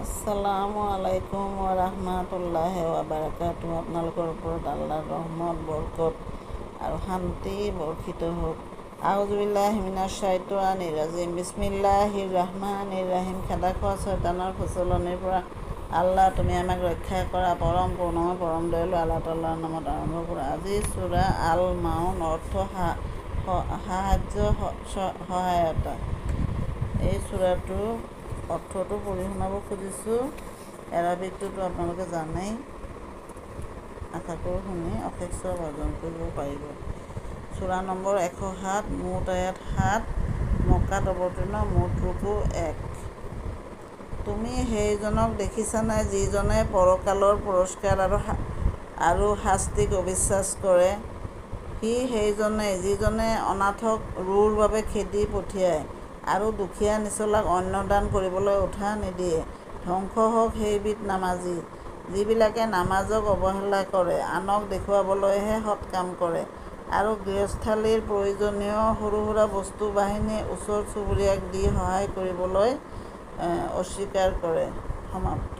আসসালামু আলাইকুম ওয়া ৰাহমাতুল্লাহি ওয়া বাৰাকাতুহু। আপোনালোকৰ ওপৰত আল্লাহৰ ৰহমত, বৰকত আৰু শান্তি বৰ্ষিত হওক। আউযু বিল্লাহি মিনাশ শাইতানিৰ ৰাজিম। বিস্মিল্লাহিৰ ৰাহমানিৰ ৰাহিম। খেদা খোৱা শয়তানৰ প্ৰচলনিৰ পৰা আল্লাহ তুমি আমাক ৰক্ষা কৰা। পৰম কৰুণাময় পৰম দয়ালু আল্লাহ তাআলাৰ নামত আৰম্ভ কৰা। আজি সূৰা আল মাউন, অৰ্থ সাহায্য, সহায়তা। এই সূৰাটোৰ অৰ্থটো পঢ়ি শুনাব খুজিছোঁ। এৰাবিকটোতো আপোনালোকে জানেই। আশা কৰোঁ শুনি অশেষ সৱাব অৰ্জন কৰিব পাৰিব। সূৰা নম্বৰ 107, মুঠ আয়াত 7, মক্কাত অৱতীৰ্ণ, মুঠ ৰূকু 1। তুমি সেইজনক দেখিছানে যিজনে পৰকালৰ পুৰস্কাৰ আৰু শাস্তিক অবিশ্বাস কৰে? সি সেইজনেই যিজনে অনাথক ৰুৰ বাবে খেদি পঠিয়ায় আৰু দুখীয়া নিছলাক অন্ন দান কৰিবলৈ উৎসাহ নিদিয়ে। ধ্বংস হওক সেইবিধ নামাজী যিবিলাকে নামাজক অৱহেলা কৰে, আনক দেখুৱাবলৈহে সৎ কাম কৰে আৰু গৃহস্থালীৰ প্ৰয়োজনীয় সৰু সুৰা বস্তু বাহিনী ওচৰ চুবুৰীয়াক দি সহায় কৰিবলৈ অস্বীকাৰ কৰে। সমাপ্ত।